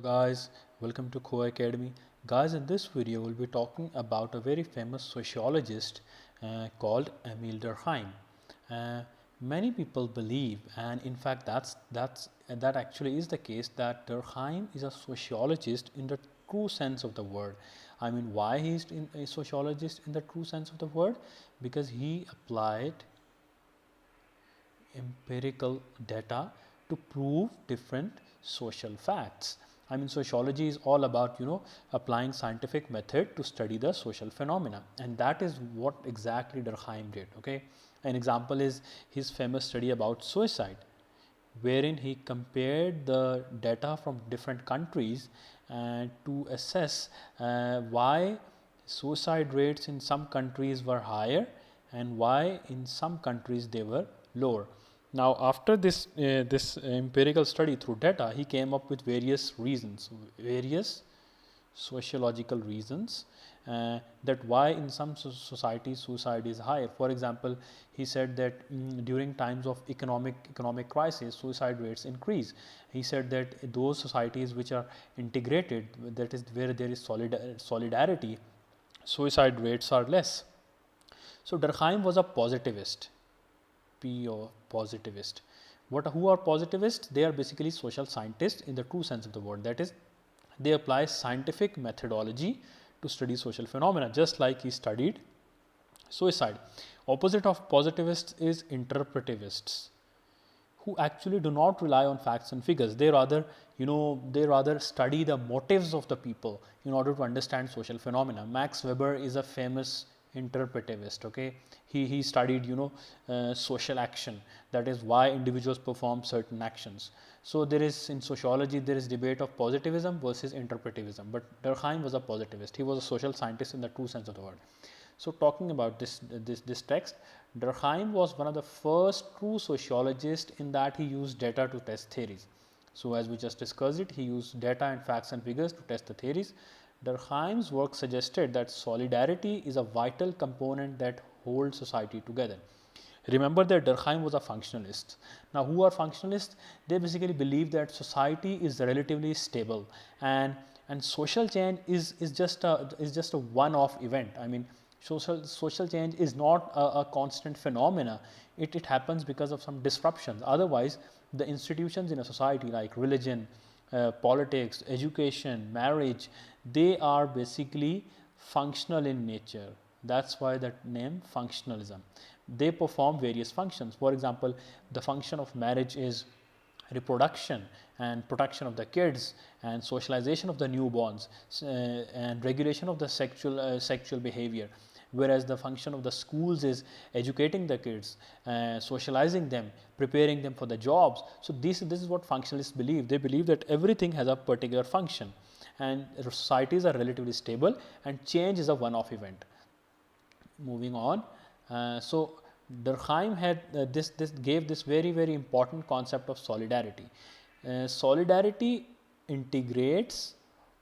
Guys, welcome to Co Academy. Guys, in this video we'll be talking about a very famous sociologist called Emil Durkheim. Uh, Many people believe, and in fact that actually is the case, that Durkheim is a sociologist in the true sense of the word. I mean, why he is a sociologist in the true sense of the word? Because he applied empirical data to prove different social facts. I mean, sociology is all about applying scientific method to study the social phenomena, and that is what exactly Durkheim did. Okay, an example is his famous study about suicide, wherein he compared the data from different countries to assess why suicide rates in some countries were higher and why in some countries they were lower. Now, after this empirical study through data, he came up with various reasons, various sociological reasons that why in some societies suicide is higher. For example, he said that during times of economic crisis, suicide rates increase. He said that those societies which are integrated, that is where there is solidarity, suicide rates are less. So Durkheim was a positivist. Positivist. Who are positivists? They are basically social scientists in the true sense of the word. That is, they apply scientific methodology to study social phenomena, just like he studied suicide. Opposite of positivists is interpretivists, who actually do not rely on facts and figures. They rather study the motives of the people in order to understand social phenomena. Max Weber is a famous interpretivist. Okay, he studied social action, that is why individuals perform certain actions. So there is, in sociology, there is debate of positivism versus interpretivism, but Durkheim was a positivist. He was a social scientist in the true sense of the word. So talking about this text, Durkheim was one of the first true sociologists in that he used data to test theories. So as we just discussed it, he used data and facts and figures to test the theories. Durkheim's work suggested that solidarity is a vital component that holds society together. Remember that Durkheim was a functionalist. Now, who are functionalists? They basically believe that society is relatively stable, and social change is just a one-off event. I mean, social change is not a constant phenomena. It happens because of some disruptions. Otherwise, the institutions in a society like religion, politics, education, marriage, they are basically functional in nature. That's why that name functionalism. They perform various functions. For example, the function of marriage is reproduction and protection of the kids and socialization of the newborns and regulation of the sexual behavior, whereas the function of the schools is educating the kids, socializing them, preparing them for the jobs. So this is what functionalists believe. They believe that everything has a particular function, and societies are relatively stable and change is a one-off event. Moving on, so Durkheim had this gave this very important concept of solidarity. Solidarity integrates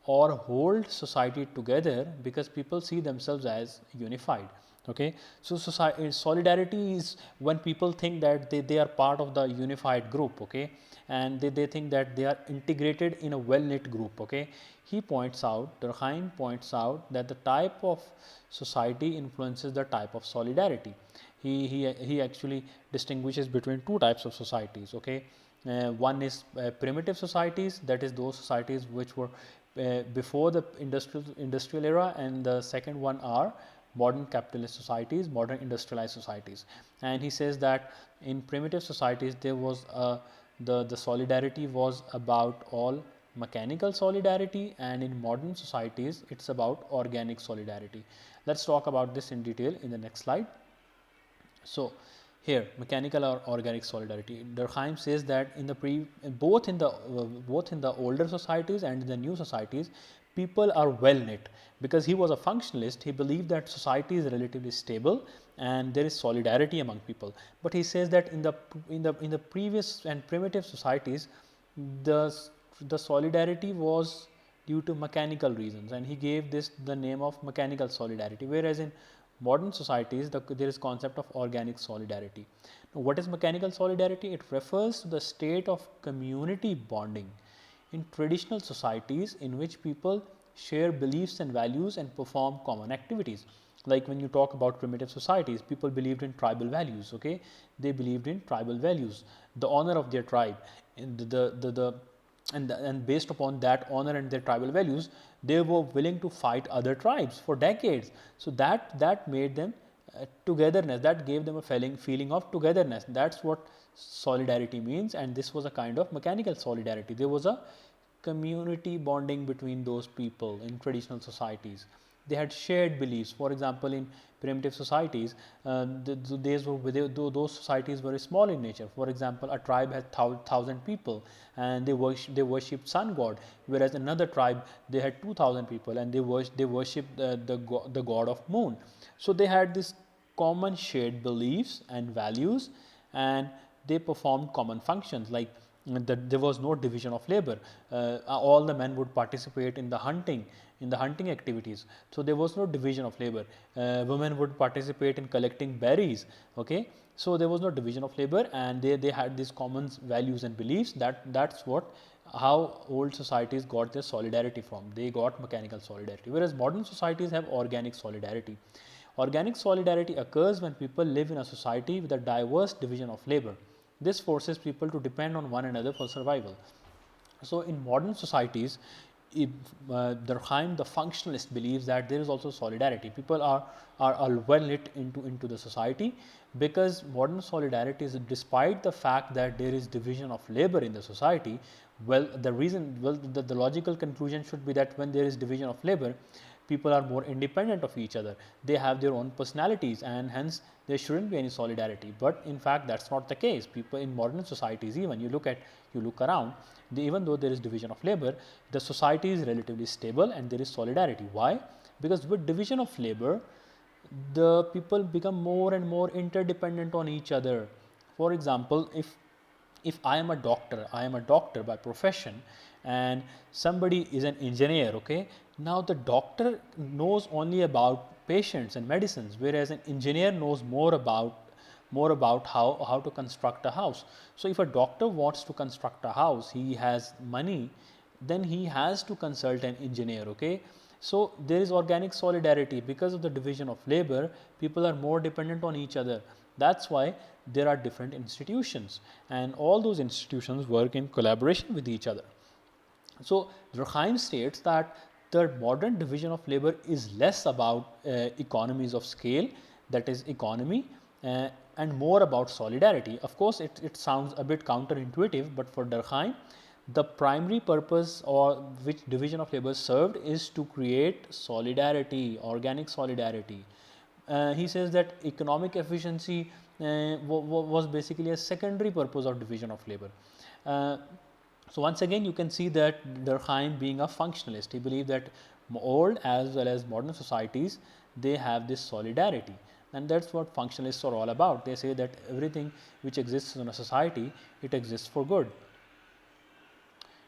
or hold society together because people see themselves as unified. Okay, so solidarity is when people think that they are part of the unified group. Okay, and they think that they are integrated in a well knit group. Okay, Durkheim points out that the type of society influences the type of solidarity. He actually distinguishes between two types of societies. Okay, one is primitive societies, that is those societies which were before the industrial era, and the second one are modern capitalist societies, modern industrialized societies. And he says that in primitive societies there was the solidarity was about all mechanical solidarity, and in modern societies it's about organic solidarity. Let's talk about this in detail in the next slide. So here, mechanical or organic solidarity. Durkheim says that in the both in the older societies and in the new societies, people are well knit. Because he was a functionalist, he believed that society is relatively stable and there is solidarity among people. But he says that in the previous and primitive societies, the the solidarity was due to mechanical reasons, and he gave this the name of mechanical solidarity, whereas in modern societies there is concept of organic solidarity. Now, what is mechanical solidarity? It refers to the state of community bonding in traditional societies in which people share beliefs and values and perform common activities. Like when you talk about primitive societies, people believed in tribal values, okay? They believed in tribal values, the honor of their tribe, and and based upon that honor and their tribal values, they were willing to fight other tribes for decades. So that made them togetherness, that gave them a feeling of togetherness. That's what solidarity means, and this was a kind of mechanical solidarity. There was a community bonding between those people in traditional societies. They had shared beliefs. For example, in primitive societies, those societies were small in nature. For example, a tribe had 1,000 people, and they worshipped sun god, whereas another tribe, they had 2,000 people, and they worshipped the god of moon. So they had this common shared beliefs and values, and they performed common functions, like that there was no division of labor. All the men would participate in the hunting activities. So there was no division of labor. Women would participate in collecting berries. Okay, so there was no division of labor, and they had these common values and beliefs. That's what how old societies got their solidarity from. They got mechanical solidarity, whereas modern societies have organic solidarity. Organic solidarity occurs when people live in a society with a diverse division of labor. This forces people to depend on one another for survival. So, in modern societies, Durkheim, the functionalist, believes that there is also solidarity. People are well knit into the society, because modern solidarity is, despite the fact that there is division of labor in the society. Well, the logical conclusion should be that when there is division of labor, people are more independent of each other. They have their own personalities, and hence there shouldn't be any solidarity. But in fact, that's not the case. People in modern societies, even you look around, even though there is division of labor, the society is relatively stable and there is solidarity. Why? Because with division of labor, the people become more and more interdependent on each other. For example, if I am a doctor by profession, and somebody is an engineer, okay, now the doctor knows only about patients and medicines, whereas an engineer knows more about how to construct a house. So if a doctor wants to construct a house, he has money, then he has to consult an engineer, okay. So there is organic solidarity. Because of the division of labor, people are more dependent on each other. That's why there are different institutions, and all those institutions work in collaboration with each other. So Durkheim states that the modern division of labor is less about economies of scale, that is economy, and more about solidarity. Of course, it sounds a bit counterintuitive, but for Durkheim, the primary purpose or which division of labor served is to create solidarity, organic solidarity. He says that economic efficiency was basically a secondary purpose of division of labor. Uh, so once again, you can see that Durkheim, being a functionalist, he believed that old as well as modern societies, they have this solidarity, and that's what functionalists are all about. They say that everything which exists in a society, it exists for good.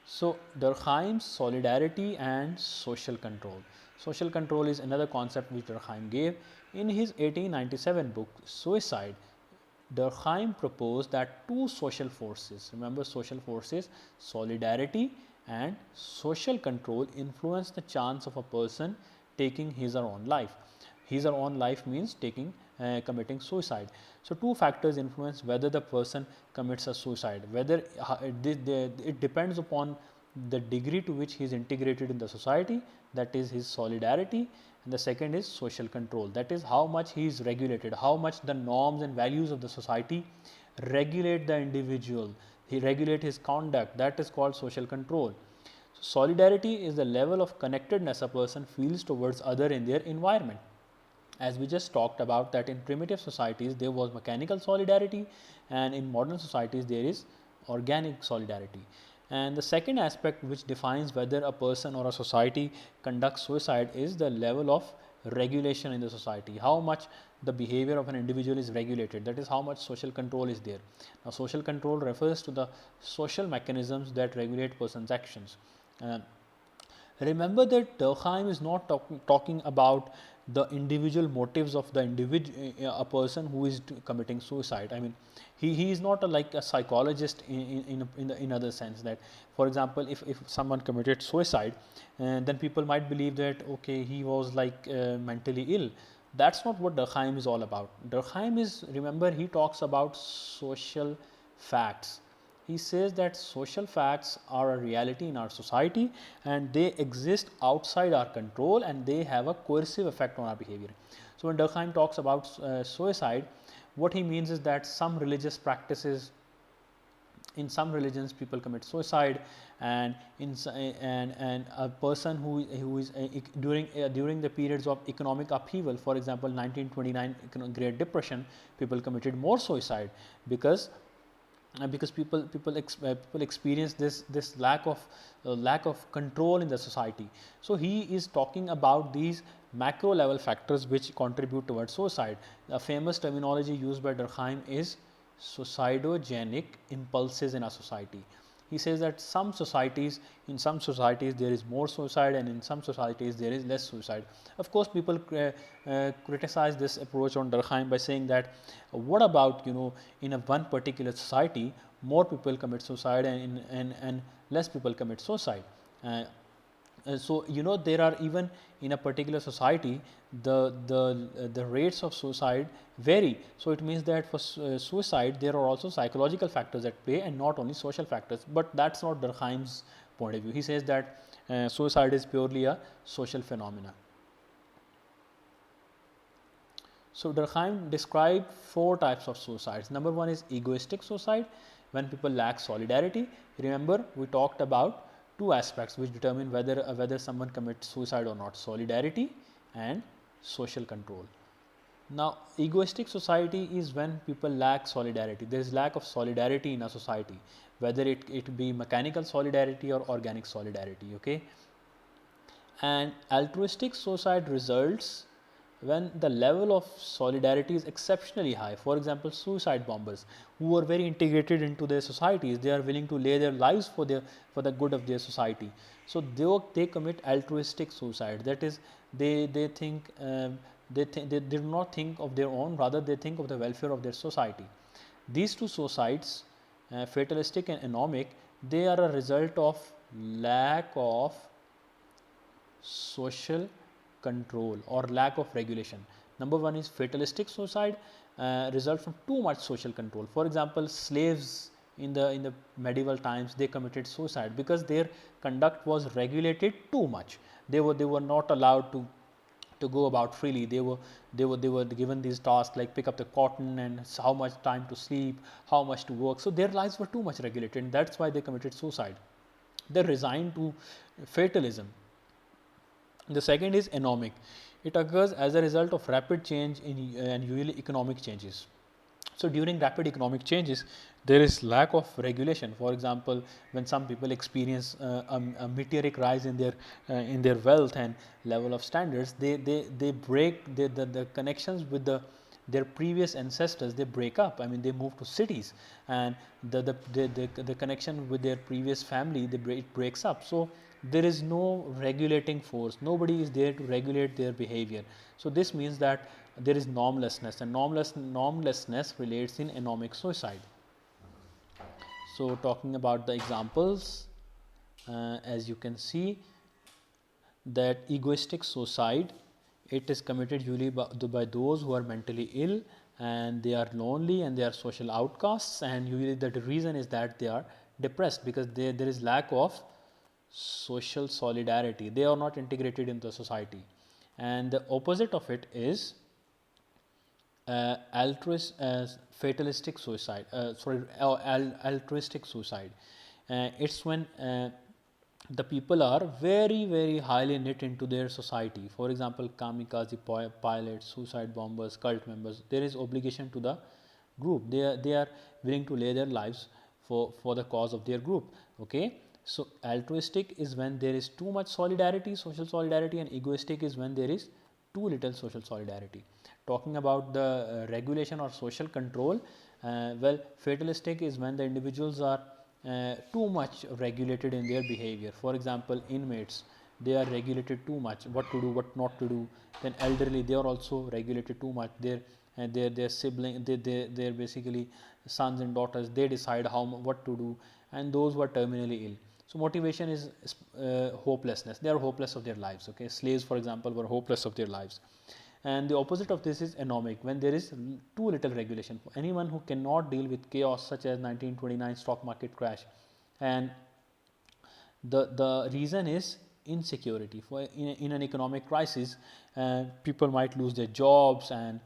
So Durkheim's solidarity and social control. Social control is another concept which Durkheim gave in his 1897 book Suicide. Durkheim proposed that two social forces, remember social forces, solidarity and social control, influence the chance of a person taking his or own life. His or own life means committing suicide. So two factors influence whether the person commits a suicide. Whether it depends upon the degree to which he is integrated in the society, that is his solidarity, and the second is social control, that is how much he is regulated, how much the norms and values of the society regulate the individual, he regulate his conduct, that is called social control. So solidarity is the level of connectedness a person feels towards other in their environment. As we just talked about, that in primitive societies there was mechanical solidarity, and in modern societies there is organic solidarity. And the second aspect which defines whether a person or a society conducts suicide is the level of regulation in the society, how much the behavior of an individual is regulated, that is how much social control is there. Now social control refers to the social mechanisms that regulate person's actions. Remember that Durkheim is not talking about the individual motives of the individual, a person who is committing suicide. I mean, he is not like a psychologist in other sense, that for example, if someone committed suicide, then people might believe that okay, he was like mentally ill. That's not what Durkheim is all about. Durkheim is, remember, he talks about social facts. He says that social facts are a reality in our society and they exist outside our control and they have a coercive effect on our behavior. So when Durkheim talks about suicide, what he means is that some religious practices, in some religions people commit suicide, and a person who is during the periods of economic upheaval, for example 1929 Great Depression, people committed more suicide because people experience this lack of control in the society. So he is talking about these macro level factors which contribute towards suicide. A famous terminology used by Durkheim is suicidogenic impulses in a society. He says that in some societies there is more suicide and in some societies there is less suicide. Of course, people criticize this approach on Durkheim by saying that what about, in a one particular society more people commit suicide and less people commit suicide. So there are, even in a particular society, the rates of suicide vary. So it means that for suicide there are also psychological factors at play and not only social factors. But that's not Durkheim's point of view. He says that suicide is purely a social phenomena. So Durkheim described 4 types of suicides. Number 1 is egoistic suicide, when people lack solidarity. Remember, we talked about 2 aspects which determine whether someone commits suicide or not: solidarity and social control. Now, egoistic society is when people lack solidarity. There is lack of solidarity in a society, whether it be mechanical solidarity or organic solidarity. Okay, and altruistic suicide results when the level of solidarity is exceptionally high. For example, suicide bombers who are very integrated into their societies, they are willing to lay their lives for the good of their society. So they commit altruistic suicide. That is, they do not think of their own, rather they think of the welfare of their society. These 2 suicides, fatalistic and anomic, they are a result of lack of social control or lack of regulation. Number 1 is fatalistic suicide, result from too much social control. For example, slaves in the medieval times, they committed suicide because their conduct was regulated too much. They were not allowed to go about freely. They were given these tasks like pick up the cotton and how much time to sleep, how much to work. So their lives were too much regulated, and that's why they committed suicide. They resigned to fatalism. The second is anomic. It occurs as a result of rapid change and usually economic changes. So during rapid economic changes, there is lack of regulation. For example, when some people experience a meteoric rise in their wealth and level of standards, they break the connections with their previous ancestors. They break up. I mean, they move to cities, and the connection with their previous family, it breaks up. So there is no regulating force. Nobody is there to regulate their behavior. So this means that there is normlessness, and normlessness relates in anomic suicide. So talking about the examples, as you can see, that egoistic suicide, it is committed usually by those who are mentally ill and they are lonely and they are social outcasts, and usually the reason is that they are depressed because there is lack of social solidarity. They are not integrated into society. And the opposite of it is fatalistic suicide. Altruistic suicide. It's when the people are very highly knit into their society. For example, kamikaze pilots, suicide bombers, cult members. There is obligation to the group. They are willing to lay their lives for the cause of their group. Okay. So altruistic is when there is too much solidarity, social solidarity, and egoistic is when there is too little social solidarity. Talking about the regulation or social control, well, fatalistic is when the individuals are too much regulated in their behavior. For example, inmates, they are regulated too much, what to do, what not to do. Then elderly, they are also regulated too much. Their sibling, their basically sons and daughters, they decide what to do. And those who are terminally ill. So motivation is hopelessness. They are hopeless of their lives. Okay, slaves, for example, were hopeless of their lives. And the opposite of this is anomic, when there is too little regulation. For anyone who cannot deal with chaos such as 1929 stock market crash, and the reason is insecurity. For in an economic crisis, people might lose their jobs, and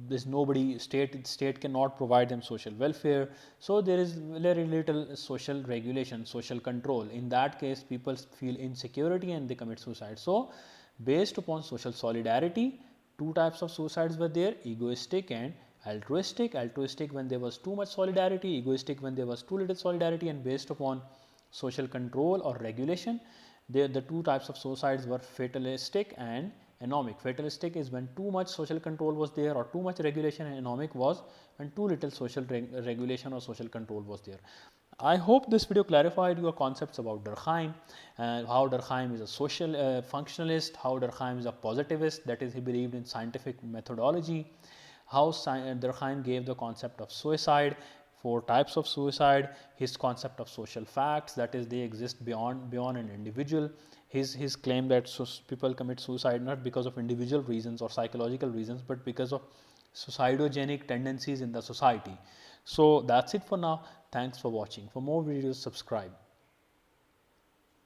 there's nobody, state cannot provide them social welfare, so there is very little social regulation, social control. In that case, people feel insecurity and they commit suicide. So based upon social solidarity, two types of suicides were there: egoistic and altruistic. Altruistic when there was too much solidarity, egoistic when there was too little solidarity. And based upon social control or regulation, the two types of suicides were fatalistic and anomic. Fatalistic is when too much social control was there or too much regulation, and anomic was when too little social regulation or social control was there. I hope this video clarified your concepts about Durkheim, and how Durkheim is a social functionalist, how Durkheim is a positivist, that is, he believed in scientific methodology, how Durkheim gave the concept of suicide, four types of suicide, his concept of social facts, that is, they exist beyond an individual, his claim that people commit suicide not because of individual reasons or psychological reasons, but because of suicidogenic tendencies in the society. So that's it for now. Thanks for watching. For more videos, subscribe.